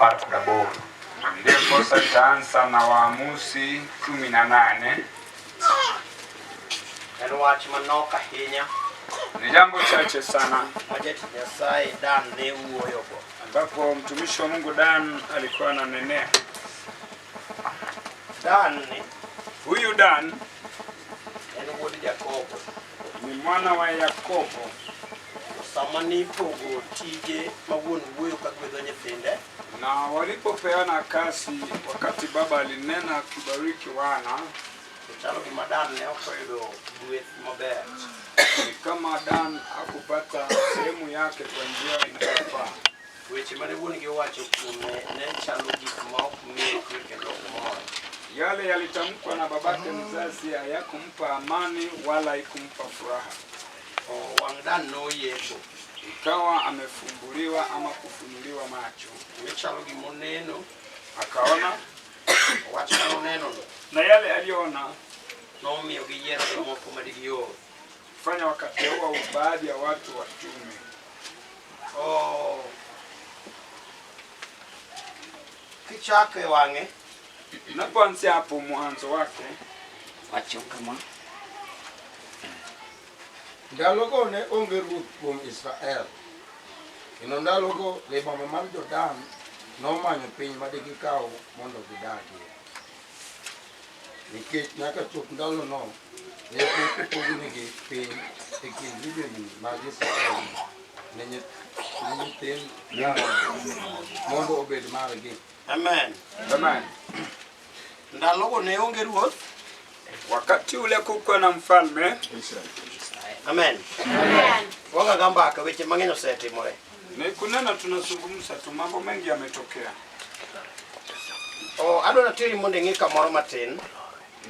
18. Ndipo sasa na Waamuzi 18. En wach manok ahinya. Ni jambo chache sana Majet Nyasaye Dan ne uoyogo. ambapo mtumishi wa Mungu Dan alikuwa ananenea. Huyu Dan En wuod Jakobo. ni mwana wa Yakobo. Samani pogo tije mawuon wuoyo ka gwedho nyithinde. Na walipopeana kasi, wakati baba alinena kubariki wana, Chalo gima Dan ne okoyudo gweth maber. ni kama Dan hakupata sehemu yake kwa njia inayofaa. Weche mane wuon gi owacho kuome ne chalo gik ma ok miye kwe kendo ok mor. Yale yalitamkwa na babake mzazi hayakumpa amani wala haikumpa furaha. Wang Dan noyeko. Ikawa amefumbuliwa ama kufunuliwa macho. Chalo gima oneno. Akaona Wach mane oneno no. na yale aliona Nomiyo giyiero jomoko madigior. fanya wakateua baadhi ya watu watume. Kichake wang'e. Unapoanzia hapo mwanzo wake, Wacho kama. Ndalogo ne onge ruoth kuom Israel. Kendo ndalogo le boma mar Jordan nomanyo piny ma digikaw mondo gidagie. Nikech nyaka chop ndalo no ne pok opognegi piny e kind gribeni mag Israel ne nyithind mondo obed margi. Amen. Amen. Ndalogo ne onge ruoth. Wakati ule kuko na mfalme. Amen. Amen. Wanga gambaka weche mang'eny osetimore. Ni kunena tunazungumza tu, mambo mengi yametokea. Adwa natiri mondo ing'i kamoro matin.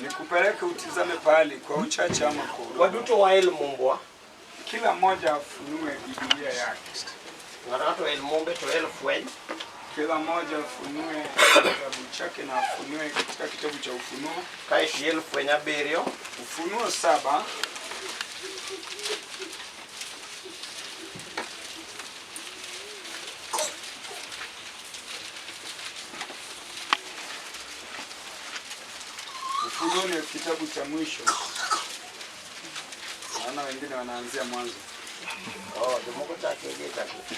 Nikupeleke utizame pahali kwa uchache ama kwa urefu. Waduto wael mumbwa. Kila mmoja afunue Biblia yake. Ng'ato el mumbe to el fweny. Kila mmoja afunue kitabu chake na afunue katika kitabu cha Ufunuo. Kaiti el fweny 7. Ufunuo 7. Ufunuo ni kitabu cha mwisho. Naona wengine wanaanzia mwanzo. Jomoko chake chake.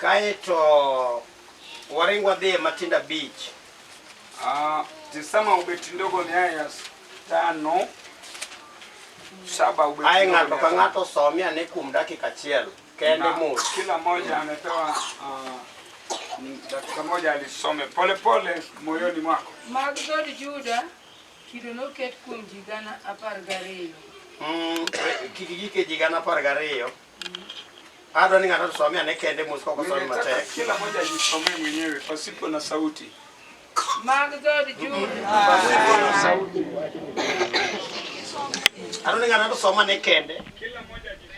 Kaito waringwa dhi Matinda Beach. Tisama ubeti ndogo ni aya 5, 7 ubeti. Ai ng'ato ka ng'ato somia ne kuom dakika achiel. Kende mos. Kila mmoja amepewa dakika moja alisome pole pole moyoni mwako. Mag dhood Juda kido noket kuom ji gana 12. Kikigike ji gana 12. Adwa ni ng'ato somia ne kende mos koko somi matek. Kila mmoja ajisomee mwenyewe pasipo na sauti. Mag dhood Juda. Pasipo na sauti. Adwa ni ng'ato soma ne kende. Kila mmoja ajisomee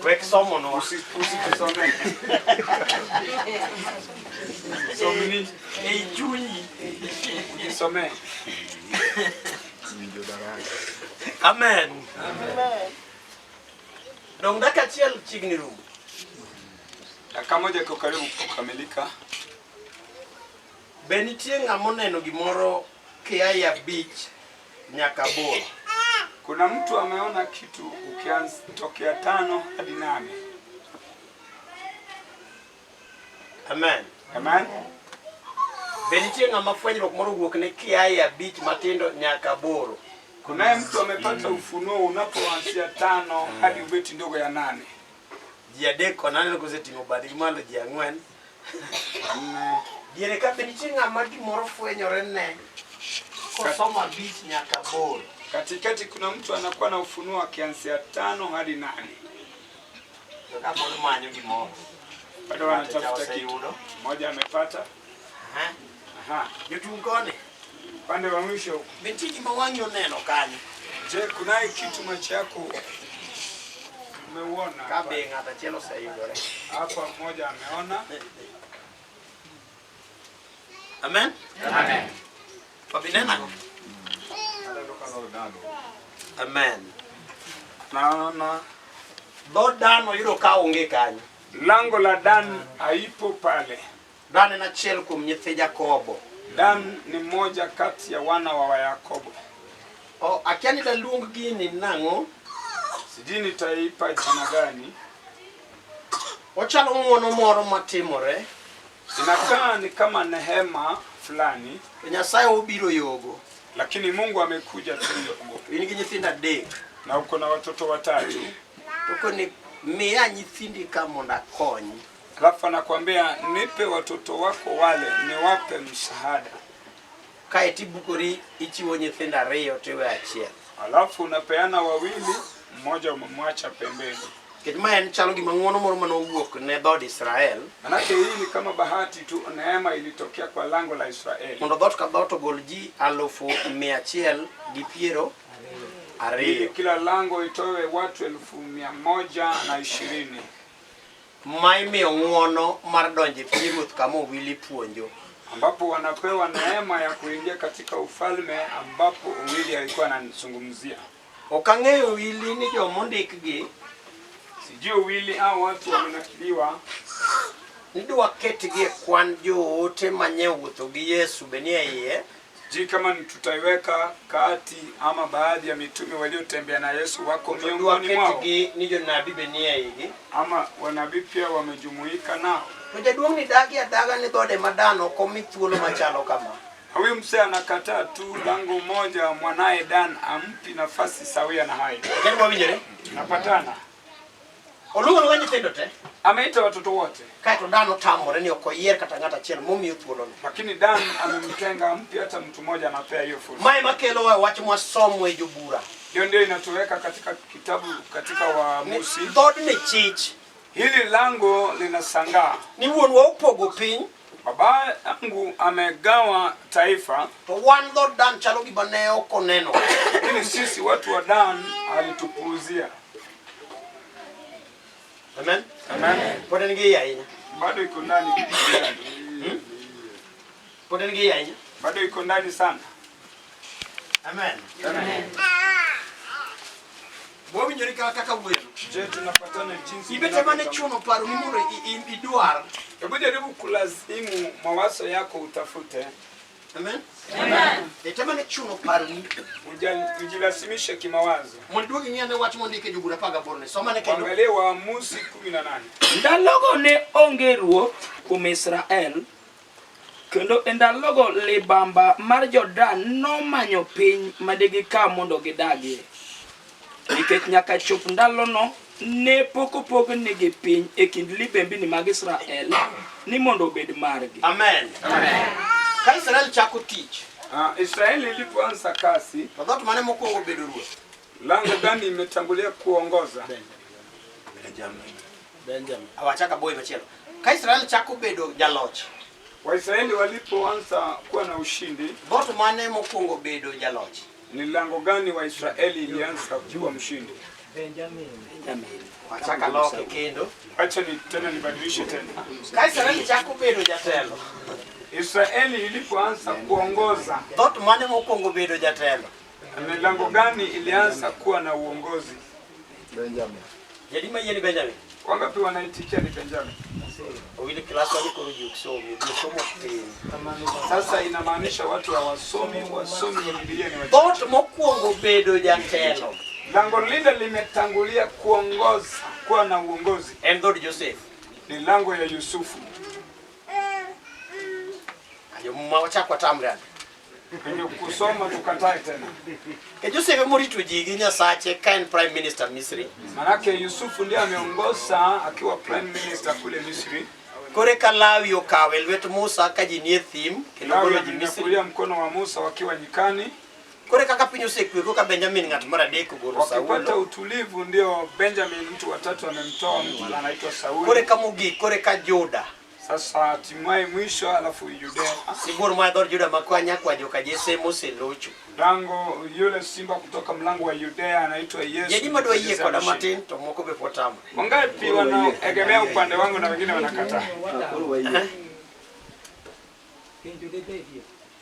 Wek somo no. Usisomee. Someni Chunyi. usisomee. Amen. Amen. Dong dakika achiel chigni rum. Dakika moja iko karibu kukamilika. Be nitie ng'ama oneno gimoro kia beach nyaka bor? Kuna mtu ameona kitu ukianza tokea 5 hadi 8. Amen. Amen. Be nitie ng'ama fwenyruok moro wuok ne kia beach matindo nyaka bor? Kunaye mtu amepata ufunuo unapoanzia 5 hadi ubeti ndogo ya 8. Ji adek konane koseting'o badgi malo ji 4. Diere ka be nitie ng'ama gimoro fwenyore ne kosomo beach nyaka bor? Katikati kuna mtu anakuwa na ufunuo akianzia 5 hadi 8. Kaka pod manyo gimoro. Bado wanatafuta kitu. Mmoja amepata. Aha. Jotungone. Pande wa mwisho. Be nitie gima wang'i oneno kanyo? Je, kunaye kitu macho yako umeuona? Ka be ng'ato achiel oseyudore. Hapa mmoja ameona. Amen. Amen. Pabinena. Amen. Naona Dhood Dan oyudo ka onge kanyo. Lango la Dan haipo pale. Dan en achiel kuom nyithi Jakobo. Dan ni mmoja kati ya wana wa Yakobo. Akia ni daluong gini nang'o? Sijui nitaipa jina gani. Ochalo ng'wono moro matimore. Inakaa ni kama nehema fulani. Nyasaye obiro yogo. Lakini Mungu amekuja tu yogo. In gi nyithindo adek. Na uko na watoto watatu. Tuko ni miya nyithindi ka mondo akony. Alafu anakuambia nipe watoto wako wale niwape msaada. Kae tibukori ichiwo nyithindo ariyo tiwe achiel. Alafu unapeana wawili, mmoja umemwacha pembeni. Kama en chalo gima ng'wono moro manowuok ne dhood Israel. Manake hii ni kama bahati tu, neema ilitokea kwa lango la Israeli. Mondo dhoot ka dhoot ogol ji 120,000. Ili kila lango itoe watu 120,000. Ma imiyo ng'wono mar donjo e pinyruoth kama owili puonjo. Ambapo wanapewa neema ya kuingia katika ufalme ambapo Wili alikuwa anazungumzia. Ok ang'eyo Wili ni jomo ndikgi. Sijui Wili hao watu wamenakiliwa. Nidwa ketgi e kwan joote manye wuotho gi Yesu benie iye. Sijui kama tutaiweka kati ama baadhi ya mitume waliotembea na Yesu wako miongoni mwao. Nidwa ketgi ni jonabii benie igi. Ama wanabii pia wamejumuika nao. To jaduong' ni dagi adaga ni dhode madano komi thuolo machalo kama. Huyu mzee anakataa tu lango moja mwanae Dan ampi nafasi sawia na hayo. Kani wawinjore? Napatana. Oluongo ga nyithindo te. Ameita watoto wote. Kae to Dan otamore ni ok oyier kata ng'ato achiel momiyo thuolono. Lakini Dan amemtenga ampi hata mtu mmoja anapea hiyo fursa. Mae makelo wach mwasomo e jobura. Hiyo ndio inatuweka katika kitabu katika Waamuzi. Dhood ni chich. Hili lango linasangaa. Ni wuonwa opogo piny. Baba yangu amegawa taifa. To wan dhood Dan chalo gima ne ok oneno. Lakini sisi watu wa Dan alitupuuzia. Amen. Amen. Pod en gi ahinya. Bado iko ndani. Pod en gi ahinya. Bado iko ndani sana. Amen. Amen. Wawinjore kaka wuoyo. Je, tunapatana jinsi Ibete mane chuno paro mimuro idwar. Hebu jaribu kulazimu mawazo yako utafute. Amen. Amen. Etamane chuno paro ni Ujilazimishe kimawazo. Monduogi ng'ane wach mondike jobura 14 soma ne kendo. Angalia Waamuzi 18. Ndalogo ne onge ruoth kuom Israel, kendo ndalogo libamba mar Jordan nomanyo piny madegika mondo gidagie. Nikech nyaka chop ndalono ne pok nigi piny e kind libembini mag Israel ni mondo obed margi. Amen. Amen. Ka Israel chako tich. Israeli ilipoanza kasi, Dhoot mane mokwongo bedo ruoth? lango gani imetangulia kuongoza? Benjamin. Awachaka boy machielo. Ka Israel chako bedo jaloch. Waisraeli walipoanza kuwa na ushindi, Dhoot mane mokwongo bedo jaloch? ni lango gani wa Israeli ilianza kuwa mshindi? Benjamin. Wachaka loke kendo. Acha tena nibadilishe tena. Ka Israel chako bedo jatelo. Israeli ilipoanza kuongoza, Dhoot mane mokwongo bedo jatelo? ni lango gani ilianza kuwa na uongozi? Benjamin. Jadi mayeni Benjamin. Wangapi wanaitikia ni Benjamin? Owili class wali koro juksomo tin. Sasa inamaanisha watu wasomi wa Biblia ni wachache. Dhoot mokwongo bedo jatelo. Lango lile limetangulia kuongoza, kuwa na uongozi, En dhood Joseph. ni lango ya Yusufu. Ayo mawachakwa tamre. Kwenye kusoma tukatae tena. Ke Joseph morito ji gi Nyasache ka en prime minister Misri. Manake Yusufu ndiye ameongoza akiwa prime minister kule Misri. Kore ka Lawi okawe lwet Musa ka ji nie thim kendo golo ji Misri. Kulia mkono wa Musa wakiwa nyikani. Kore kaka piny osekwe ka Benjamin ng'at mar adek ogolo Wakipata Saulo. utulivu ndio Benjamin mtu watatu amemtoa mtu anaitwa Sauli. Kore ka mogik kore ka Juda. Sasa hatimaye mwisho alafu Yudea. Sibuor ma dhood Juda makwanya kwa joka Jesse moselocho. Lango yule simba kutoka mlango wa Yudea anaitwa Yesu. Jadi madwa yie koda matin to moko be potamo. Wangapi wanaegemea upande wangu na wengine wanakataa?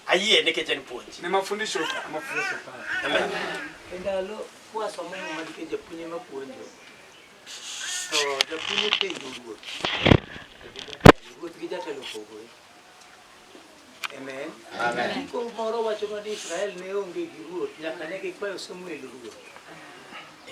Ayie nikech en puonj. Ni mafundisho. Amen. Ndalo kwa somo madike japunye mapuonjo. to japimo penjo ruoth gi jatelo pogore. Amen. Amen. Ko moro wacho ni Israel ne onge gi ruoth nyaka ne gikwayo Samuel ruoth.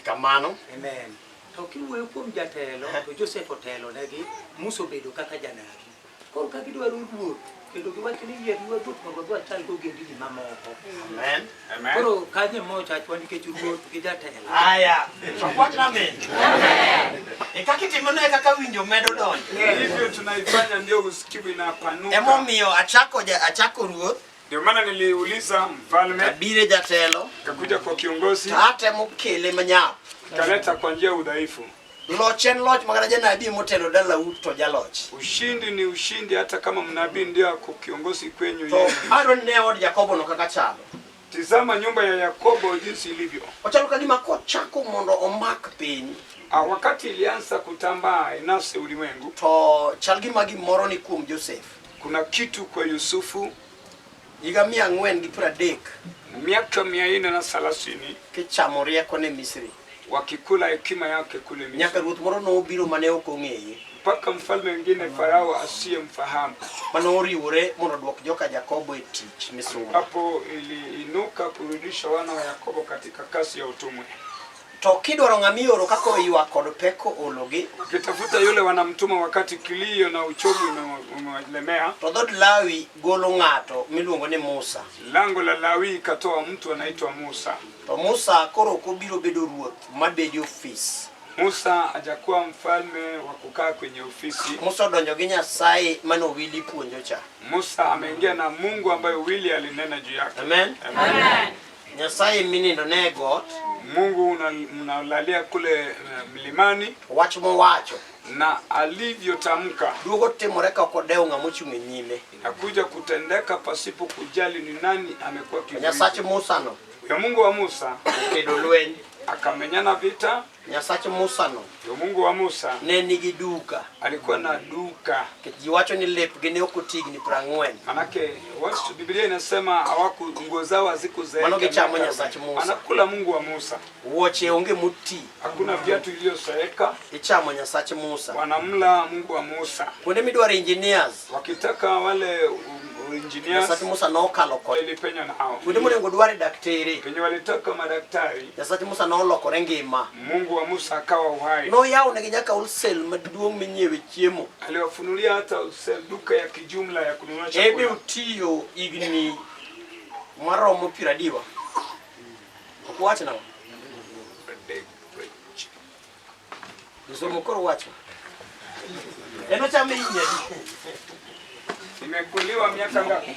Kamano. Amen. To kiwuoyo kuom jatelo to Joseph otelo negi Musa obedo kaka janabi. Koro ka gidwaro ruoth kendo giwacho ni yier ruoth mondo dwa chal go gendini mamoko. Amen. Amen. Koro kanye mocha chwa nikech ruoth gi jatelo. Aya. What amen. Ikakitimo na kaka winjo medo donjo. Hivyo tunaifanya ndio usikivu inapanuka. Emomiyo achako ruoth. Ndio maana niliuliza mfalme, Kabire jatelo. kakuja kwa kiongozi, Tate mukele manyap. kaleta kwa njia udhaifu. Loch en loch magana janabi motelo dala uto jaloch. Ushindi ni ushindi hata kama mnabii ndio ako kiongozi kwenyu To yeye. Aaron ne od Jakobo no kaka chalo. Tizama nyumba ya Yakobo jinsi ilivyo. Ochalo kadima kochako mondo omak piny. Wakati ilianza kutambaa inase ulimwengu, To chalgi magi moro ni kuom Joseph. kuna kitu kwa Yusufu. Higa 430 Miaka 430 kichamo rieko ne Misri. wakikula hekima yake kule Misri. Nyaka ruoth moro nobiro mane ok ong'eye. Mpaka mfalme mwingine Farao asiyemfahamu Mano oriwore mondo duok joka Jakobo e tich Misri. hapo iliinuka kurudisha wana wa Yakobo katika kasi ya utumwa. To kidwaro ng'amioro kako oywa kod peko ologi. Ukitafuta yule wanamtuma wakati kilio na uchovu umelemea, To dhod Lawi golo ng'ato miluongo ni Musa. lango la Lawi ikatoa mtu anaitwa Musa. To Musa koro kobiro bedo ruoth mabedi ofis. Musa hajakuwa mfalme wa kukaa kwenye ofisi. Musa donjo gi Nyasaye mano wili puonjo cha. Musa ameingia na Mungu ambaye Wili alinena juu yake. Amen. Amen. Nyasaye minindo ne got. Mungu unalalia kule mlimani, Wach mowacho na alivyotamka duogo timore ka kodeo ng'amochung' e nyime. inakuja kutendeka pasipo kujali ni nani amekuwa Nyasache kiongozi. Musa no Ya Mungu wa Musa kedo lweny. akamenyana vita. Nyasache Musa no Ya Mungu wa Musa ne nigi duka. alikuwa na duka. Ji wacho ni lepgi ne ok otigni 40. Manake watu Biblia inasema hawaku nguo zao hazikuzeeka. Mano gichamo Nyasache Musa. Anakula Mungu wa Musa. Wuoche onge moti. Hakuna viatu iliyozeeka. Ichamo Nyasache Musa. Wanamla Mungu wa Musa. Kuonde midwaro engineers. Wakitaka wale engineers Nyasache Musa nokalo kod. ilipenya nao. Kuonde monego dware daktari. Penye walitaka madaktari, Nyasache Musa nolokore ngima. Mungu wa Musa akawa uhai. Noyawo negi nyaka wholesale maduong' minyiewe chiemo. Aliwafunulia hata duka ya kijumla ya kununua Ebe chakula. utiyo igni maromo 70. Okuwacho nang'o? Somo koro wacho. Eno chame inyadi. Imekuliwa miaka ngapi?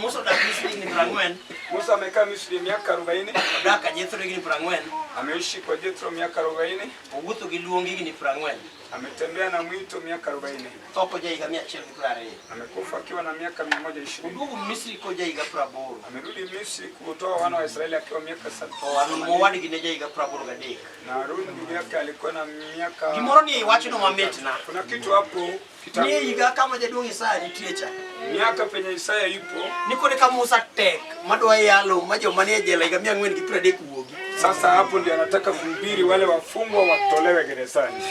Musa odak Misri higni 40. Musa amekaa Misri miaka 40. Odak ka Jethro higni 40. Ameishi kwa Jethro miaka 40. Owuotho gi luong higni 40. Ametembea na mwito miaka 40. Tho ko jahiga 120. Amekufa akiwa na miaka 120. Oduogo Misri ko jahiga 80. Amerudi Misri kutoa wana wa Israeli akiwa miaka 70. To Harun mowadgi ne jahiga 83. Na Harun ndugu yake alikuwa na miaka. Gimoro ni iwachono mamitna. Kuna kitu hapo kitabu. Ni higa kama jaduong' Isaya nitie cha. Miaka penye Isaya yupo. Niko ne ka Musa tek madwa yalo ma joma nie jela higa 430 wuogi. Sasa hapo ndio anataka kuhubiri wale wafungwa watolewe gerezani.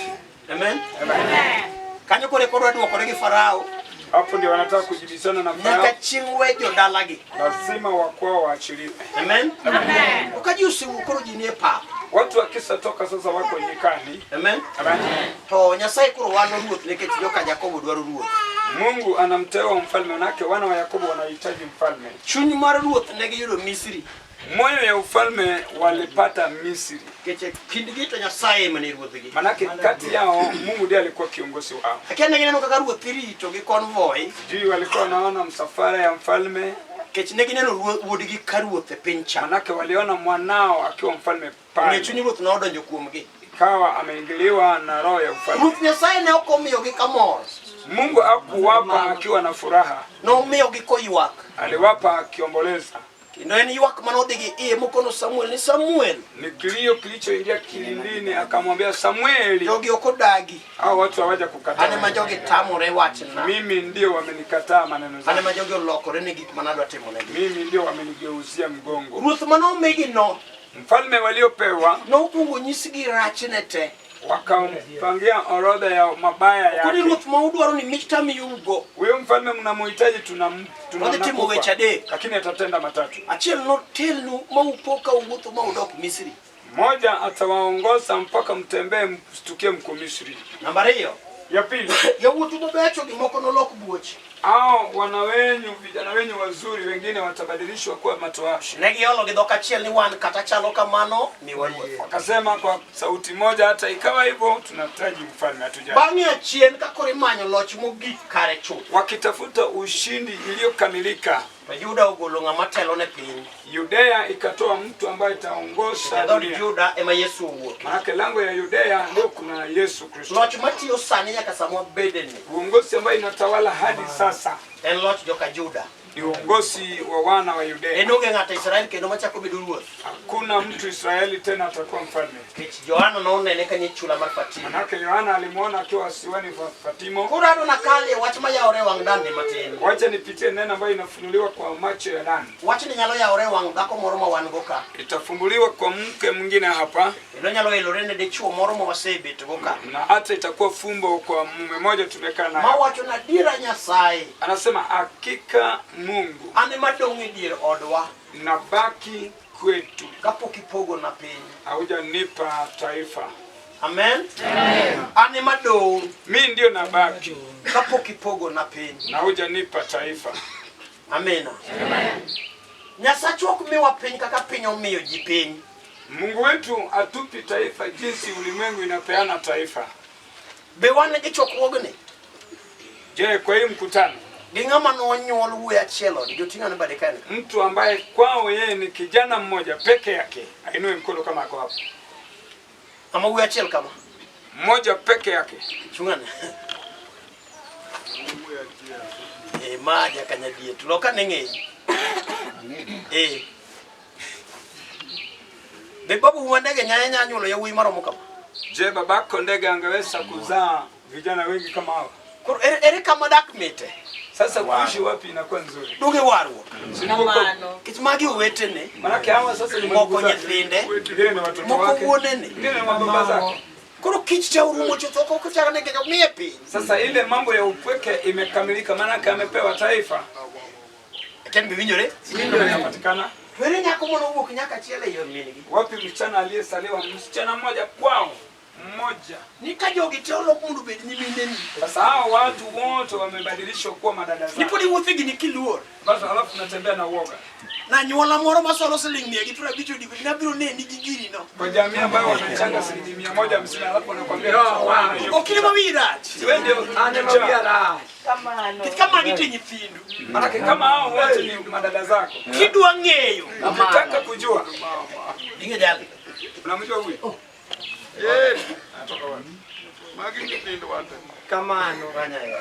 Amen. Amen. Kanyo kore kodwa duokore gi Farao. Hapo ndio wanataka kujibizana na Nyaka Farao. chieng' we jodalagi. Lazima wakwao waachiliwe. Amen. Amen. Okaji usiwu koro ji nie pap. Watu wakisa toka sasa wako nyikani. Amen. Amen. To Nyasaye koro walo ruoth nikech joka Jakobo dwaro ruoth. Mungu anamteua mfalme, manake wana wa Yakobo wanahitaji mfalme. Chuny mar ruoth ne giyudo Misri. Moyo ya ufalme walipata Misri. Keche kindgi to Nyasaye mane ruothgi. Manake kati yao Mungu ndiye alikuwa kiongozi wao. Akiana gineno kaka ruoth irito gi convoy. Juu walikuwa wanaona msafara ya mfalme. Kech ne gineno wuodgi ka ruoth e piny cha. Manake waliona mwanao akiwa mfalme pale. Ne chuny ruoth nodonjo kuomgi. Ikawa ameingiliwa na roho ya ufalme. Ruoth Nyasaye ne okomiyogi kamor. Mungu hakuwapa akiwa na furaha. Nomiyogi koywak. Aliwapa akiomboleza. Kendo en ywak manodhi gi iye mokono Samuel ni Samuel. Ni kilio kilichoingia kilindini, akamwambia Samueli, Jogi ok odagi. hao watu hawaja Ane kukataa. ma jogi tamore wachna. Mimi ndio wamenikataa maneno Ane zangu. ma jogi olokore ne gik manadwa timo negi. Mimi ndio wamenigeuzia mgongo. Ruoth manomigi no Mfalme waliopewa nokuongo nyisgi rachne te. wakampangia orodha ya mabaya Kuni yake. ruoth ma udwaro ni michta miyugo. Huyo mfalme mnamhitaji Timo weche adek. lakini atatenda matatu. Achiel notelnu ma upoka uwuotho ma udok Misri. Moja, atawaongoza mpaka mtembee mstukie mko Misri. Namba 2. Ya pili, Yawuotu mabecho gimoko nolok buochi. hao vijana wenyu wazuri wengine watabadilishwa kuwa matoashi. Negiolo gi dhok achiel ni wan kata chalo kamano ni waruoth. Wakasema kwa sauti moja, hata ikawa hivyo tunahitaji mfalme hatujali. Bang'e achien ka koro imanyo loch mogik kare chuth. Wakitafuta ushindi iliyokamilika, Yuda ogolo ng'ama telo ne piny. Yudea ikatoa mtu ambaye itaongoza Dhod dunia. Juda ema Yesu owuoke. Maana lango ya Yudea ndio kuna Yesu Kristo. Loch matiyo sani nyaka sama bedeni. Uongozi ambao inatawala hadi sasa En loch joka Juda. ni uongozi wa wana wa Yudea. En onge ng'ato Israel kendo machako bedo ruoth. Hakuna mtu Israeli tena atakuwa mfalme. Kech Johana nonene ka nyechula mar Fatima. Manake Yohana alimuona akiwa siwani Fatimo. Koro ado nakale wach ma yawore wang' dande matin. Wacha nipitie neno ambayo inafunuliwa kwa macho ya ndani. Wach ni nyalo yawore wang' dhako moro ma wan go ka. Itafumbuliwa kwa mke mwingine hapa. Kendo nyalo elore ne dichuo moro ma wasebet go ka. Na hata itakuwa fumbo kwa mume mmoja tumekaa naye. Ma wacho na dira Nyasaye. Anasema hakika Mungu An ema dong' e dier odwa. nabaki kwetu. Kapok ipogo na piny. Haujanipa taifa. Amen. An ema dong' Mimi ndio nabaki kapok ipogo na piny. na haujanipa taifa. Amena. Nyasaye ok miwa piny kaka piny omiyo ji piny. Mungu wetu atupi taifa jinsi ulimwengu inapeana taifa. Be wan gi chokruogni. Je, kwa hii mkutano Gi ng'ama nonyuol wuoyi achiel od joting'a ne bade kani. mtu ambaye kwao yeye ni kijana mmoja peke yake ainue mkono kama ako hapo. Ama wuoyi achiel kama. Mmoja peke yake. Chung'ane. Maja kanyadie. Tuloka neng'eyi. Be babu wandege nyanya nyulo ya wuoyi maromo kama. Je, babako ndege angeweza kuzaa vijana wengi kama hawa? Koro ere kama dak mite. Sasa kuishi wapi inakuwa nzuri? Duge warwo. Sinamano. Kich magi owetene. Manake hawa sasa ni Moko ndugu zake. nyithinde. Wengine ni watoto Moko wake. wuonene. Wengine ni mababa zake. Koro kich cha urumo chotoko kuchaka nege miye piny. Sasa ile mambo ya upweke imekamilika, manake amepewa taifa. Ken biwinjore? Ndio inapatikana. Were nyako mono wuok nyaka chiele yo mingi. Wapi msichana aliyesaliwa? Msichana mmoja kwao. Mmoja. Nika jogi tolo mundu bed ni mineni. Sasa hao watu wote wamebadilishwa kuwa madada zao. Nipodi wuothi ni kiluor. Basi alafu natembea na uoga. Na nyuola moro masolo siling 150 odi na biro ne ni gigiri no. Kwa jamii ambayo wanachanga shilingi 150 alafu wanakuambia Okile mawira. wewe ndio anamwambia Kama gite nyithindu. manake kama hao wote ni madada zako. Kidwa ng'eyo. Ukitaka kujua Dinge jali. unamjua huyu? Anatoka wapi? Magi nyithindu wate. Kamano kanya yo.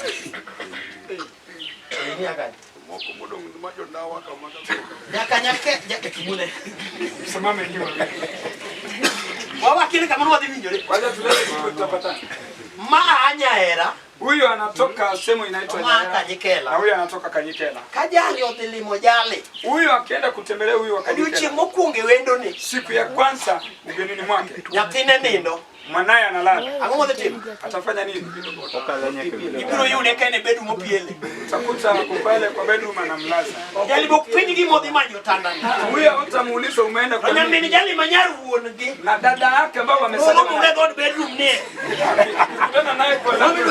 Ni akani. Moko mudo majo ndawa kama nyaka kimune. Msimame hiyo. Wawa kile kama wadhi minjore. Kwanza tulete tutapatana. Ma anyaera. Huyu anatoka sehemu inaitwa Ma Na Kanyikela. huyu anatoka Kanyikela. Kajali odhilimo jale. Huyu akienda kutembelea huyu wa Odiochieng' Kanyikela. mokwongo wendo ni. Siku ya kwanza ugenini mwake. Nyathine nindo. Mwanaye analala. Ang'o modhi timo? Atafanya nini? Ibiro yude ka en e bedu mopiele. Utakuta ako pale kwa bedroom anamlaza. Jali bok piny gi modhi manyo tandani. Huyu utamuuliza umeenda kwa Nyamin nini? jali manyar wuon gi. Na dada yake ambao Solo wamesaliwa. munge god bedroom ne. Kutana naye kwa lango.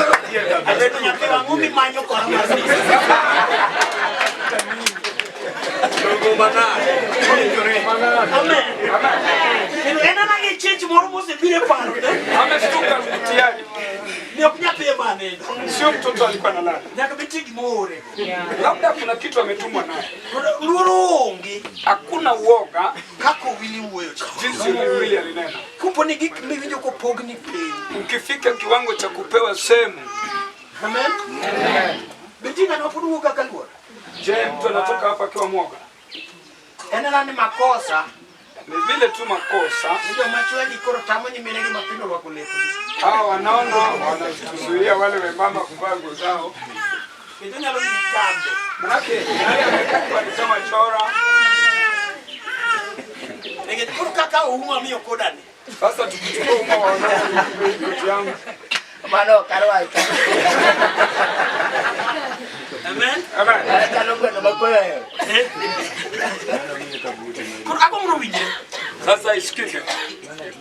Ateto nyathi wang'o mimanyo kora masisi. Amen. Kendo en anang'e chech moro mosebiro e paro ne. Ameshtuka mtihani. Ne ok nyathi ema nindo. Sio mtoto alikuwa analala. Nyaka betie gimoore. Labda kuna kitu ametumwa naye. Luoro onge. Hakuna uoga Kako wili wuoyo cha. jinsi Biblia linena. Kupo ni gik miwinjo kopogni piny. Ukifika kiwango cha kupewa sehemu, Amen. Betie ng'ano pod wuok kaka luor. je, mtu anatoka hapa akiwa mwoga? En ni makosa. Ni vile tu makosa. Ndio machwegi koro tamo nyimine gi mapino rwako lepo. Hao wanaona wanazuia wale wemama kuvaa nguo zao. Kendo nyalo ni kambe. Manake yale amekatwa ni kama chora. Nige koro kaka ouma miyo kodani. Sasa tukichukua umma wa ndugu yangu. Mano karwaika. Amen. Amen. Kalo kwa makoya. Ako mrowinje. Sasa isikike.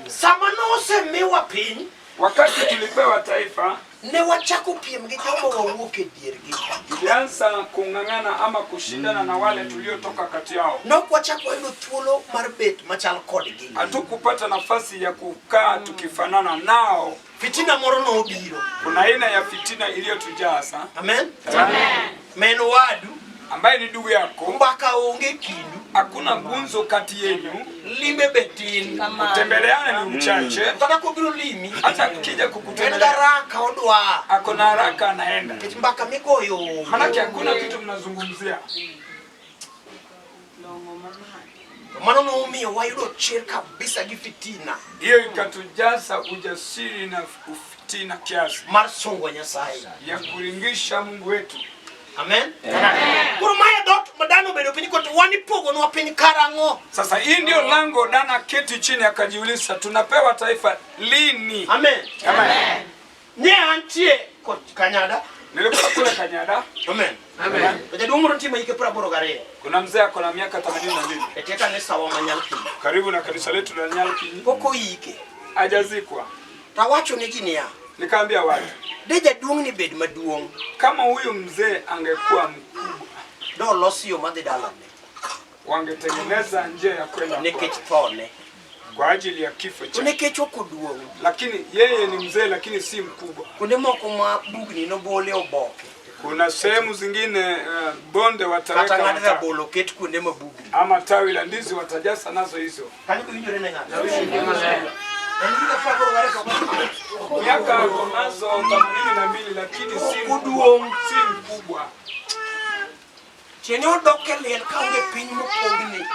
Sama no semiwa piny. Wakati tulipewa taifa, ne wachako piem gi jomo wawuok e diergi. tulianza kung'ang'ana ama kushindana na wale tuliotoka kati yao. Nok wachako yudo thuolo mar bet machal kodgi. Hatukupata nafasi ya kukaa tukifanana nao. Fitina moro nobiro. Kuna aina ya fitina iliyotujaza. Amen. Men wadu Ambaye ni ndugu yako. mbaka onge kindu. Hakuna gunzo kati yenu. Limbe betin. Kutembeleana ni uchache. Taka kubiro limi. Hata kija En kukutembelea garaka odwa. ako na haraka anaenda. Kech mbaka migoyo. Manake hakuna kitu mnazungumzia. Mano nomiyo wayudo chir kabisa gi fitina. Hiyo ikatujaza ujasiri na ufitina kiasi Mar songo Nyasaye. ya kuringisha Mungu wetu. Amen. Kuro maya dot madano bedo piny koto wani pogo nwa piny karango. Sasa hii ndio lango Dana keti chini akajiuliza tunapewa taifa lini? Amen. Amen. Nye antie Kanyada. Nilikuwa kule Kanyada. Amen. Amen. Jaduong' moro ntie mahike 82. Kuna mzee ako na miaka 82. Etie kanisa wa Manyalkini. Karibu na kanisa letu la Nyalkini. Poko yike. Hajazikwa. Tawacho ne ji niya. Nikaambia watu, De jaduong' ni bed maduong'. kama huyu mzee angekuwa mkubwa, Do losi yo madhi dalane. wangetengeneza njia ya kwenda Nekech kwao thone. kwa ajili ya kifo To chake. nekech okoduong'. Lakini yeye ni mzee lakini si mkubwa. Kuonde moko ma bugni nobole oboke. Kuna sehemu zingine bonde Kata wataweka ng'ad matawi, rabolo ket kuonde ma bugni. ama tawi la ndizi watajasa nazo hizo. Kanyo kuwinjore ne ng'ato. En higa 82 Miaka ako nazo 82 lakini si Kuduong'. si mkubwa. Chene odoke liel kaonge piny mopogni.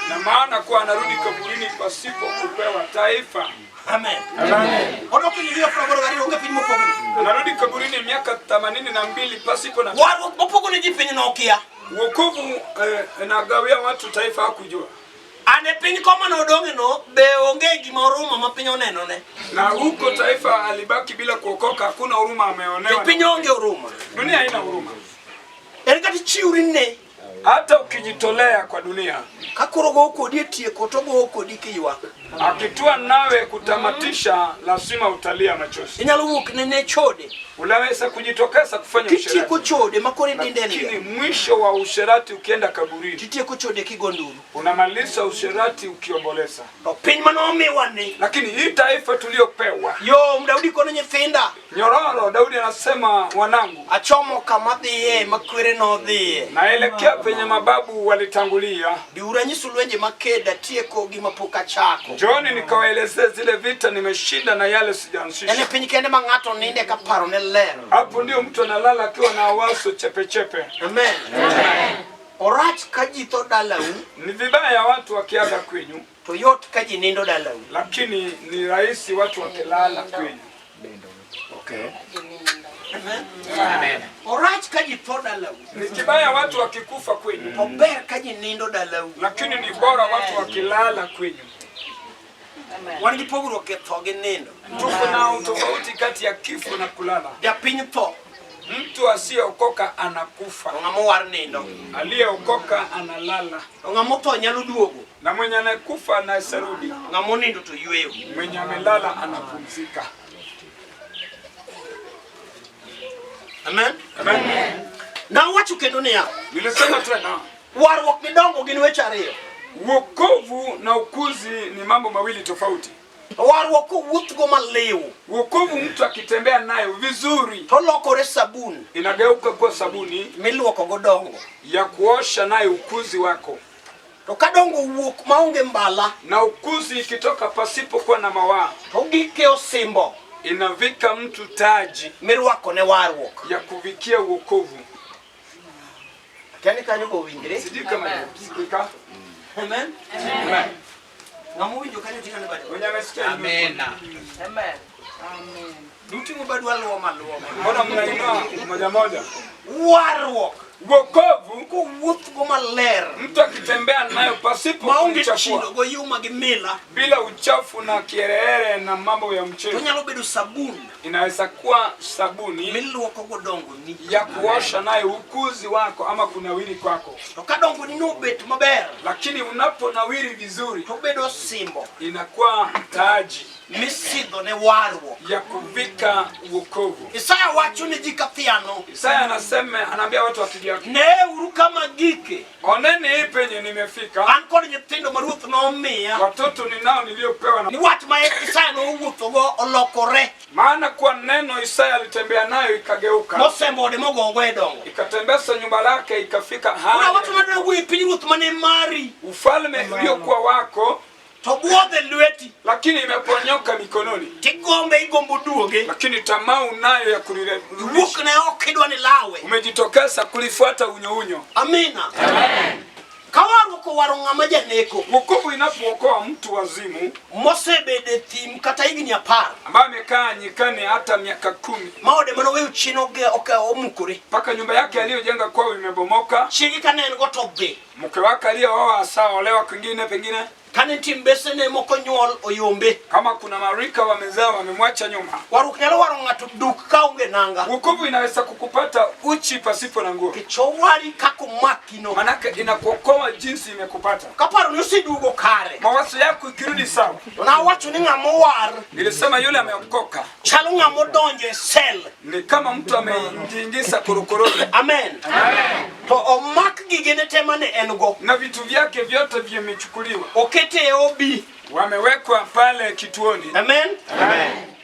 Na maana kuwa anarudi kaburini pasipo kupewa taifa. Amen. Odoke liel 82 onge piny mopogni. Anarudi kaburini miaka 82 pasipo na Warruok mopogone ji piny nokia. wokovu. Nagawia watu taifa hakujua. Ane piny koma nodong'e no be onge gima oruma ma piny oneno ne. Na huko taifa alibaki bila kuokoka, hakuna huruma ameonewa. Piny onge huruma. Dunia haina huruma. En kati chiwri ne. Hata ukijitolea kwa dunia, Ka koro go kodi etieko to go kodi kiywak. akitua nawe kutamatisha, lazima utalia machozi. Inyalo wuok ne chode. Unaweza kujitokeza kufanya Kitieko usherati, chode makore dinde lakini liel. mwisho wa usherati ukienda kaburini, Titieko chode kigonduru. unamaliza usherati ukiomboleza. To piny manomiwa ne. Lakini hii taifa tuliopewa, Yo Daudi kono nyithinda. nyororo, Daudi anasema, wanangu, Achomo kama dhiye makwere no dhiye. naelekea penye mababu walitangulia. Diura nyisu lwenje makeda tieko gima pok achako. Njooni nikawaelezee zile vita nimeshinda na yale Ene sijaanzisha. piny kende ma ng'ato ninde ka paro ne ler. Hapo ndio mtu analala akiwa na waso chepechepe. Amen. Orach ka ji tho dalau Ni vibaya watu wakiaga kwenyu, to yot ka ji nindo dalau. lakini ni rahisi watu wakilala kwenyu. Amen. Orach ka ji tho dalau Ni kibaya watu wakikufa kwenyu, to ber ka ji nindo dalau. lakini ni bora watu wakilala kwenyu. Wan gi pogruok e tho gi nindo. Tuko na utofauti kati ya kifo na kulala. Japiny tho Mtu asiyeokoka anakufa, to ng'ama war nindo. aliyeokoka analala, To ng'ama otho nyalo duogo. na mwenye anakufa anasarudi, Ng'ama onindo to yweyo. mwenye amelala anapumzika. Amen. Amen. Na wacho kendo niya. Nilisema tena, Warruok midongo gin weche ariyo. wokovu na ukuzi ni mambo mawili tofauti. Warruok kowuoth go maliw Wokovu mtu akitembea nayo vizuri, to lokore sabun inageuka kuwa sabuni miluoko go dongo. ya kuosha nayo ukuzi wako, To ka dongo wuok maonge mbala na ukuzi ikitoka pasipo kuwa na mawaa, to gike osimbo inavika mtu taji mirwako ne warruok. ya kuvikia wokovu. Kani kanyo go winjre. Sijui kama inasikika. Amen. Amen. Ng'ama winjo kanyo ting'ane bado. Mwenye amesikia hiyo. Amen. Duti mo bado aluwo maluwo. Mbona mnainua moja moja? Warruok Wokovu kuwuoth go maler, mtu akitembea nayo pasipo maonge kuchafua, chido go yuma gi mila, bila uchafu na kiherehere na mambo ya mchezo. onyalo bedo sabuni, Inaweza kuwa sabuni miluoko go dongo ni ya kuosha nayo ukuzi wako ama kunawiri kwako. to ka dongo ni no bet maber, Lakini unaponawiri vizuri to bedo simbo inakuwa taji misidho ne warwo. ya kuvika wokovu. Isaya wacho ne ji kathiano, Isaya anaambia watu wakija, ne uru kama gike, oneni hii penye nimefika, an kod nyithindo ma Ruoth nomiya, watoto ninao niliopewa ni na wach ma Isaya nowuotho go olokore, maana kwa neno Isaya alitembea nayo ikageuka, mosembode mogongo e dongo. ikatembesa nyumba lake ikafika Kuna hadi watu madwa wuoyo piny Ruoth mane mari, ufalme uliokuwa wako, to buodhe lweti, lakini imeponyoka mikononi, tigombe igombo duoge, lakini tamaa unayo ya kulirudisha. wuok ne ok idwa ni lawe. Umejitokeza kulifuata unyo. Amina. Ka waruoko waro ng'ama janeko, Wokovu inapookoa mtu wazimu mosebede thim kata higni 10, ambaye amekaa nyikani hata miaka 10, maode manoweyo chien omukore, mpaka nyumba yake aliyojenga kwao imebomoka, chiegi kane en go to dhi, mke wake aliyeoa asaolewa kwingine, pengine kane tim besene moko nyuol oyombe. kama kuna marika wamezaa wamemwacha nyuma. Warruok nyalo waro ng'ato duk ka onge nanga, Wokovu inaweza kukupata uchi pasipo na nguo, kichowari kako makino, manake inakuokoa jinsi imekupata. kaparo ni oseduogo kare. Mawazo yako ikirudi sawa. To nawacho ni ng'ama owar Nilisema yule ameokoka chalo ng'ama odonjo e sel. ni kama mtu ameingiza korokoroni, Amen. To omak gigene te mane en go, na vitu vyake vyote vimechukuliwa, okete e obi. wamewekwa pale kituoni. Amen.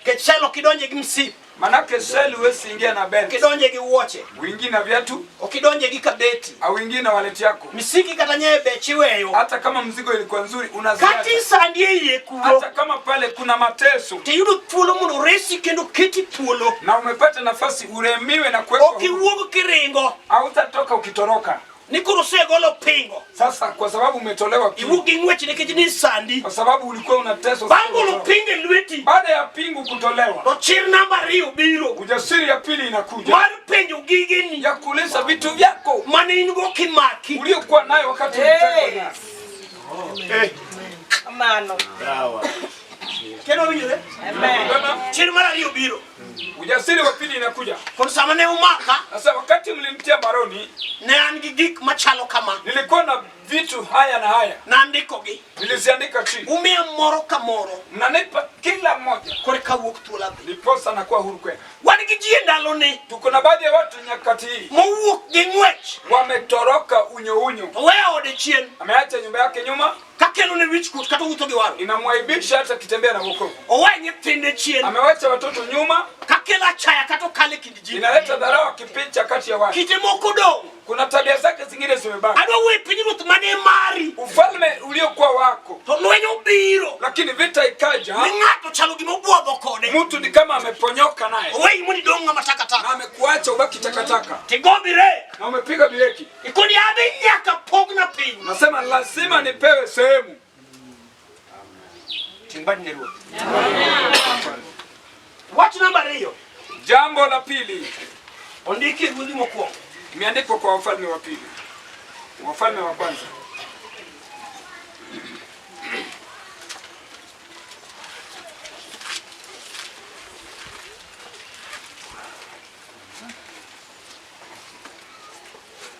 Kech sel ok idonje gi msip, Manake seli huwezi ingia na ok belt, idonje gi wuoche, wingi na viatu, ok idonje gi kabeti, au wingi na wallet yako. misiki kata nye bech iweyo. Hata kama mzigo ilikuwa nzuri unaziacha. Kati sandi e iye kuro, Hata kama pale kuna mateso tiyudo thuolo mondo resi kendo keti thuolo, na umepata nafasi uremiwe na kuwekwa ok huru, iwuog kiringo hautatoka ukitoroka. ni koro osegolo pingo, Sasa kwa sababu umetolewa iwuog pingu, gi ng'wech nikech ni sandi. kwa sababu ulikuwa unateswa. Bang' golo pingo e lweti, Baada ya pingu kutolewa, to chir namba 2 biro ujasiri ya pili inakuja mar penjo gigeni ya kuuliza vitu vyako mane in go kimaki. uliokuwa nayo wakati ulitekwa nyara. Kamano. Kendo winjore? Unaona? Chir mar 2 biro. Ujasiri wa pili inakuja. Koro sama ne umaka, Sasa wakati mlimtia baroni, ne an gi gik machalo kama, nilikuwa na vitu haya na haya, nandikogi, niliziandika chini, umiya moro ka moro, mnanipa kila mmoja, kore kawuok thuolo adhi. ndiposa nakuwa huru kwenu. Wan gi ji e ndaloni Tuko na baadhi ya watu nyakati hii mowuok gi ng'wech, wametoroka unyo, to weyo ode chien, ameacha nyumba yake nyuma, ka kelo ne wichkuot kata wuotho gi waro. inamwaibisha hata kitembea na wokovu. Owe nyithinde chien, Amewacha watoto nyuma, ka kelo achaya kata okalo e kind ji. inaleta dharau kipicha kati ya watu. Kite moko dong'. Kuna tabia zake zingine zimebaki. Adwa wuoyo e pinyruoth mane mari, Ufalme uliokuwa wako, to lweny obiro, lakini vita ikaja, ni ng'ato chalo gima obwodho kode. mtu ni kama ameponyoka naye Oweyi mondo idong' ng'ama na takataka, amekuacha ubaki takataka, tigo bire, na umepiga bireki. ikoni adhi nyaka pogna piny. Nasema lazima nipewe sehemu. Timbani ne Ruoth. Wach namba 2, Jambo la pili ondiki e ruodhi mokwongo. imeandikwa kwa Wafalme wa pili, Wafalme wa kwanza.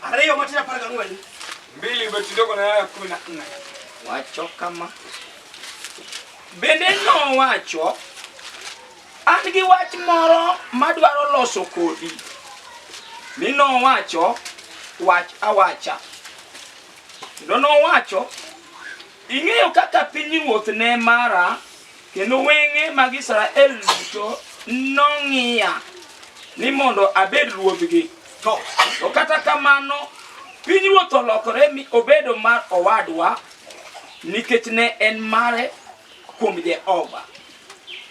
Ariyo matin 14. 2 beti ndogo na aya 14. Wacho kama. Bende nowacho, an gi wach moro madwaro loso kodi. Mi nowacho, wach awacha. Kendo nowacho, ing'eyo kaka pinyruoth ne mara, kendo weng'e mag Israel duto nong'iya ni mondo abed ruodhgi. To kata kamano, pinyruoth olokore mi obedo mar owadwa, nikech ne en mare kuom Jehova.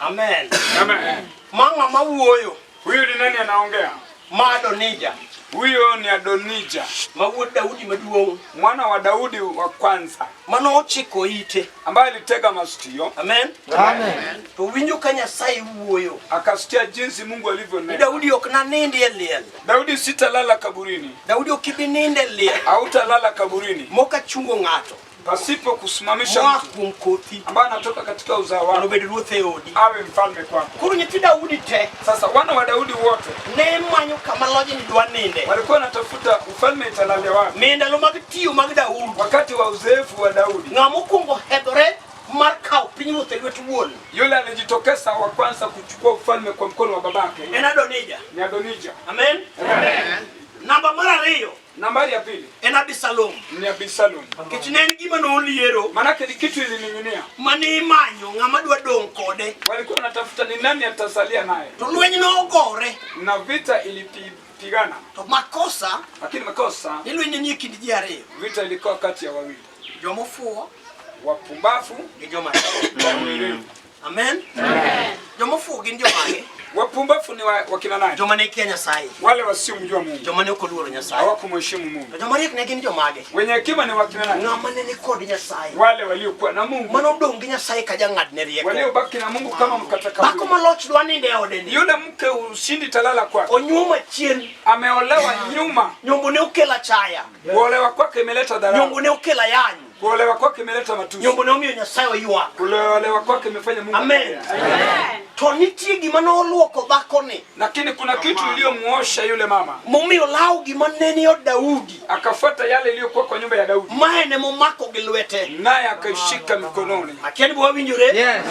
Amen. Amen. Ma ng'ama wuoyo, Huyu ni nani anaongea? ma Adonija. Huyo ni Adonija, mawuod Daudi maduong', mwana wa Daudi wa kwanza, mano ochiko ite, ambaye alitega masikio. Amen. Amen. To winjo ka Nyasaye wuoyo. Akasikia jinsi Mungu alivyonena. Daudi ok nanindi e liel. Daudi sitalala kaburini. Daudi ok ibi ninde e liel. Hautalala kaburini. Moka chungo ng'ato. Pasipo kusimamisha mtu ambaye anatoka katika uzao wako awe mfalme kwako. Kuru nyithi Daudi te. Sasa wana wa Daudi wote ne manyo kama loje ni dwa ninde. Walikuwa wanatafuta ufalme italalia wapi. Mindalo mag tiyo mag Daudi. Wakati wa uzeefu wa Daudi. Ng'amo kungo hedore mar kaw pinyruoth e lwet wuon. Yule alijitokeza wa kwanza kuchukua ufalme kwa mkono wa babake. En Adonija. Ni Adonija. Amen. Amen. Namba mar ariyo. Nambari ya pili. En Abisalom. Ni Abisalom. Kichinen gima no liero. Manake ni kitu ilining'inia. Mani manyo ng'ama dwa dong kode. Walikuwa wanatafuta ni nani atasalia naye. To lweny no ogore. Na vita ilipigana. To makosa. Lakini makosa. Lweny ni kind ji ariyo. Vita ilikuwa kati ya wawili. Jomofuo. Wapumbavu gi joma. Amen. Amen. Jomofuo gin jomage. Wapumbavu ni wakina nani? Joma ne kia Nyasaye. Wale wasiomjua Mungu. Joma ne okoluoro Nyasaye. Hawakumheshimu Mungu. To joma riek ne gin jomage. Wenye hekima ni wakina nani? Ng'ama ne ni kod Nyasaye. Wale waliokuwa na Mungu. Mano dong gi Nyasaye ka jang'ad ne rieko. Waliobaki na Mungu kama mkatakaburi. Bako maloch dwa ninde e odeni. Yule mke ushindi talala kwake. Onyuma chien. Ameolewa nyuma. Nyombo ne okela chaya. Kuolewa kwake imeleta dharau. Nyombo ne okela yanyu. Kuolewa kwake imeleta matusi. Nyombo ne omiyo Nyasaye oyuak. Kuolewa kwake imefanya Mungu. Amen. Amen. To nitie gima no oluoko dhako ni. Lakini kuna kitu iliyomuosha yule mama. Momiyo law gima ne ni od Daudi. Akafuata yale iliyokuwa kwa nyumba ya Daudi. Mae ne momako gi lwete. Naye akaishika mikononi. Akiani bwa winjore? Yes.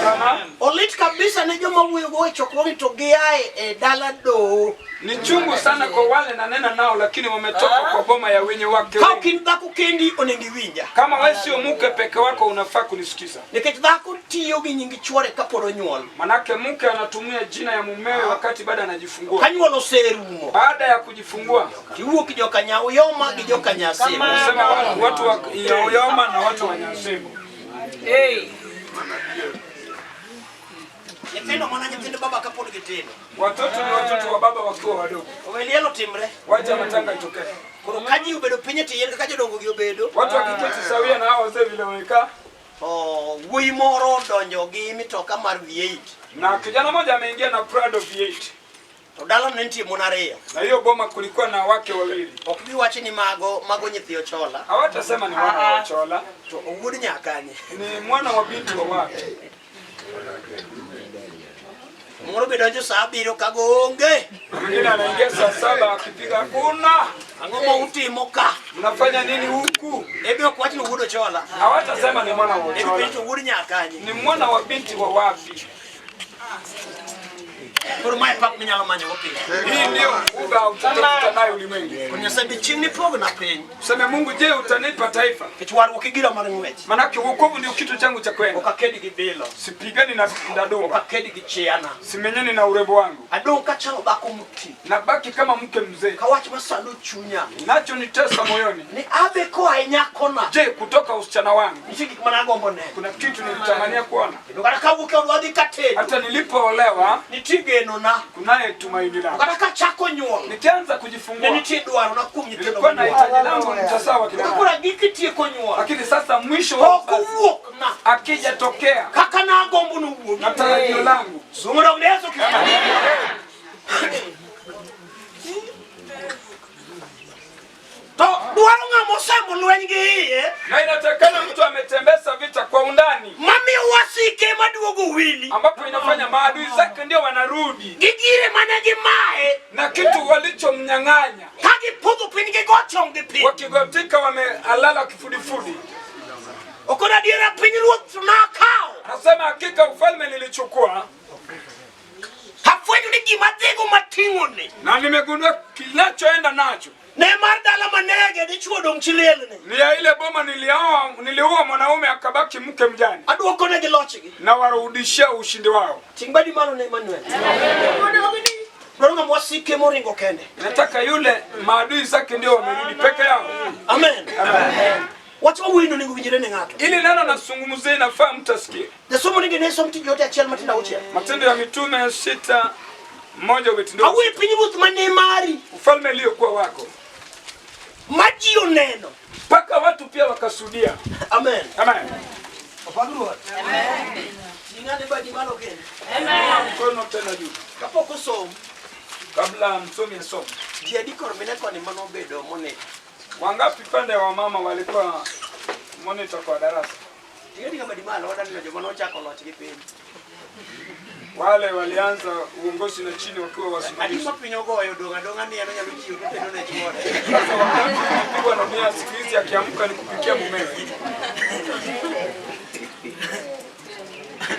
Olit kabisa ne joma wuyo go chokruok to giae e dala do. Ni chungu sana kwa wale na nena nao lakini wametoka kwa boma ya wenye wake. Ka kin dhako kendi onengi winja. Kama wewe sio mke peke wako unafaa kunisikiza. Nikech dhako tiyo gi nyingi chwore kapod onyuol. Manake mke anatumia jina ya mumewe wakati bado anajifungua. Kanyuol oserumo. Baada ya kujifungua, kiwuok joka Nyauyoma gi joka Nyasemo. Sema watu wa Nyauyoma na watu wa Nyasemo. Nyithindo mana nyithindo baba kapod gitindo. Watoto ni watoto wa baba wakiwa wadogo. Owelielo timre. Wacha matanga itokee. Koro kaji ubedo pinye tiyen kaka jodongo gi obedo. Watu wakiketi sawia na hao wazee vile weka. Wuoyi moro donjo gi mitoka mar V8. Na kijana mmoja ameingia na Prado V8. To dala ne nitie mon ariyo. Na hiyo boma kulikuwa na wake wawili. Ok bi wachi ni mago nyithi Ochola. Hawatasema ni mwana wa Ochola. To owuod nyakanye. Ni mwana wa binti wa wake. Moro be donjo saa 7 kago onge. Mwingine anaingia saa 7 akipiga kuna. Ang'o ma utimo ka? Mnafanya nini huku? Ebe ok wachi ni owuod Ochola. Hawatasema ni mwana wa Ebe Ochola. binti owuod nyakanye. Ni mwana wa binti wa wapi? Koro mae pak minyalo manyo go piny. Hii ndio uga utatafuta nayo ulimwengu. Kun Nyasaye bi chieng' ni pog na piny. Sema Mungu, je, utanipa taifa? Kech warruok igira mar ng'wech. Manake wokovu ndio kitu changu cha kwenda. Ok akedi gi bilo. Sipigani na Ok ndadonga. akedi gi chiana. Simenyani na urembo wangu. Adong' kachalo dhako moti. Nabaki kama mke mzee. Ka wach masando chunya. Nacho nitesa moyoni. Ni abe koa e nyakona. Je, kutoka usichana wangu Nitie gik mana agombo neno. kuna kitu nilitamania kuona. Kendo kata kawuok e odwa dhi katedo. Hata nilipoolewa Nitie geno na. kunaye tumaini langu. Kata kachako nyuol. Nikianza Ne kujifungua nitie dwaro na kuom nyithindo. nilikuwa na hitaji langu nitasawa kila mara. Kura giki tieko nyuol. Lakini sasa mwisho wa Ok owuok na. akija tokea Kaka na agombo no wuok. na tarajio langu. Somo dog Yesu Kristo. To dwaro ng'amo sembo lweny gi iye. Na inatakana mtu ametembeza vita kwa undani. Mamiyo wasike maduogo wili. Ambapo inafanya maadui zake ndio wanarudi. Gigire mane gimae. Na kitu walichomnyang'anya. Kagi pudho piny gi gochong gi piny. Wakigotika wamealala kifudifudi. Okona diera piny ruoth na kao. Nasema hakika ufalme nilichukua. Hafwenyo ni gima dhigo mating'o ni. Na nimegundua kinachoenda nacho. Ne mar dala manege dichuo dong' chilelne. Ni ya ile boma niliua mwanaume akabaki mke mjane. Aduoko ne gi lochgi. Na warudishia ushindi wao. Ting' badi malo ne Emmanuel. Dwaro ng'amo wasike moringo kende. Nataka yule maadui zake ndio wamerudi peke yao. Amen. Amen. Wach wawuoyino nego winjre ne ng'ato. Ili neno nasungumzie nafaa mtasikie. Jasomo ninge ne som tich yote achiel matinda auchiel. Matendo ya Mitume 6 Mmoja ubetindo. Awe pinyibuth mane mari. Ufalme uliokuwa wako. Maji oneno. Paka watu pia wakasudia. Amen. Amen. Opagruwa. Amen. Ingane badi malo kene. Amen. Mkono tena juu. Kapoko somo. Kabla msomi asome. Dia dikor meneko ni mano bedo mone. Wangapi pande wa mama walikuwa monitor kwa darasa? Dia dikor badi malo wadani na jomano chako loch kipindi. Wale walianza uongozi na chini wakiwa wasimamizi. Adima pinyogo donga ni ananya luchi ukipendo na chimone. Sasa wakati kupigwa na mia siku hizi akiamka ni kupikia mumewe.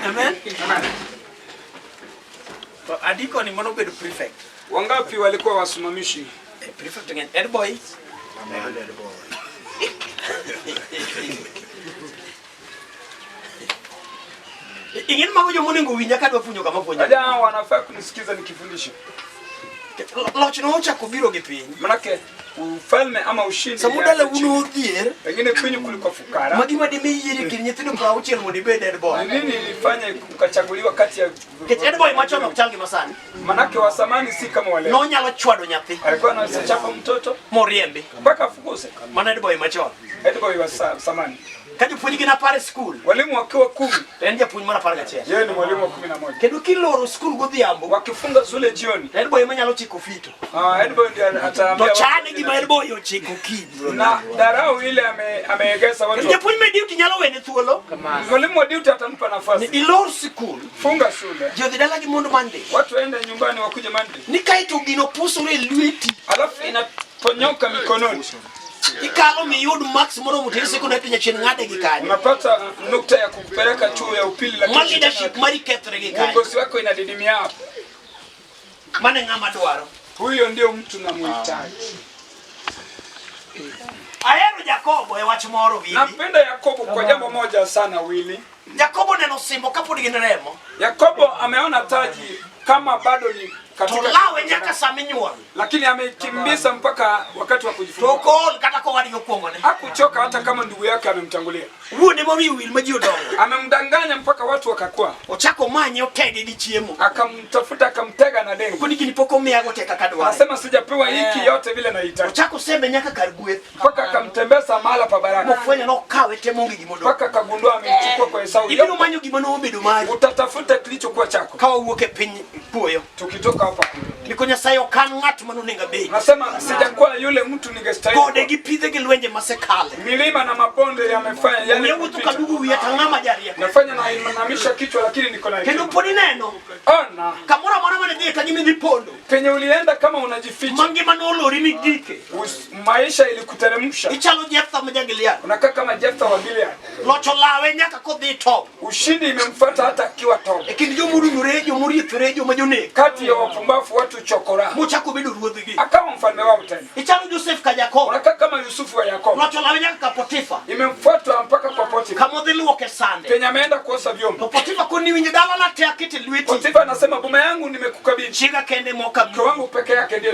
Amen. Amen. Adiko ni mano bedo prefect. Wangapi walikuwa wasimamishi? Prefect again. Head boy. Head boy. Ingine mago jo mone nguwinya kadwa funyo kama funyo. Aja wanafaa kunisikiza nikifundisha. Loch no cha kubiro gi piny. Manake ufalme ama ushindi. Samudala uno dhier. Pengine kwinyi kuliko fukara. Magima dimi yiri kin nyithindo 60 modi be head boy. Nini ilifanya ukachaguliwa kati ya Head boy macho no changi masani. Manake wa zamani si kama wale. No nyalo chwado nyathi. Alikuwa anachapa mtoto Moriembe. mpaka afukuse. Mana head boy macho. Head boy wa zamani. Kadi puonj gina pare school. Walimu wakiwa 10. En japuonj mara par gachiel. Yeye ni mwalimu wa 11. Kendo kiloro school godhiambo. Wakifunga shule jioni. Head boy manyalo chiko fito. Head boy ndiye ataambia. To chane gima head boy ochiko kid. Na darau ile ameegeza watu. Japuonj me duty nyalo wene thuolo. Mwalimu wa duty atampa nafasi. Ilor school. Funga shule. Jodhi dala gi mondo Monday. Watu waende nyumbani wakuje Monday. Ni kaito gino pusore lweti. Alafu inaponyoka mikononi. Ikalo miyud max moro mutir siku na pinya chen ngade gi kanyo. Unapata nukta ya kupeleka chuo ya upili lakini leadership mari kethre gi kanyo. uongozi wako inadidimia hapo. Mane ngama dwaro. Huyo ndio mtu namhitaji. Ayero Jakobo e wach moro Wili. Napenda Yakobo kwa jambo moja sana Wili. Jakobo neno simbo kapod gin remo. Yakobo ameona taji kama bado ni katika lawe nyaka saminyuol. Lakini amekimbiza mpaka wakati wa kujifungua. Tokol kata ko wadi yokuongo ne. Hakuchoka hata kama ndugu yake amemtangulia. Wuode mori Wil ma ji odongo. Amemdanganya mpaka watu wakakua. Ochako manye okege gi chiemo. Akamtafuta akamtega na dengu. Kuni gini poko miago teka kadwa. Anasema sijapewa hiki yote vile nahitaji. Ochako sembe nyaka kar gweth. Mpaka akamtembeza mahala pa baraka. Mofwenya no kawe temo gi gimodo. Mpaka kagundua amechukua kwa Esau. Ibino manyo gimano obedo mari. Utatafuta kilichokuwa chako. Kawa uoke piny puoyo. Tukitoka hapa. Niko Nyasaye okan ng'at mano nenga bei. Nasema sijakuwa yule mtu ningestahili. Gode gi pidhe gi lwenje masekale. Milima na mabonde yamefanya yale wutu kadugu wiya tangama jaria. Nafanya na inamisha kichwa lakini niko na kendo podi neno. Ona. Kamora mwana mane dhiye kanyimi dhi pondo. Penye ulienda kama unajificha. Mangi manolori ni dike. Maisha ilikuteremsha. Ichalo Jephthah mjangiliana. Unakaa kama Jephthah wa Gilead. Locho lawe nyaka kodhi top. Ushindi imemfuata hata akiwa top. Ekindi jomuru nurejo muri thurejo majone. Kati ya wapumbavu watu chokora. Muchako bedo ruodhi gi. Akawa mfalme wao tena. Ichalo Joseph ka Jakobo. Unakaa kama Yusufu wa Yakobo. Locho lawe nyaka ka Potifa. Imemfuata mpaka kwa Potifa. Kamodhi luoke sande. Penye ameenda kuosha vyombo. Potifa koni winyo dala na te akiti lweti. Potifa anasema boma yangu nimekukabidhi. Chiga kende moka mke wangu peke yake ndiye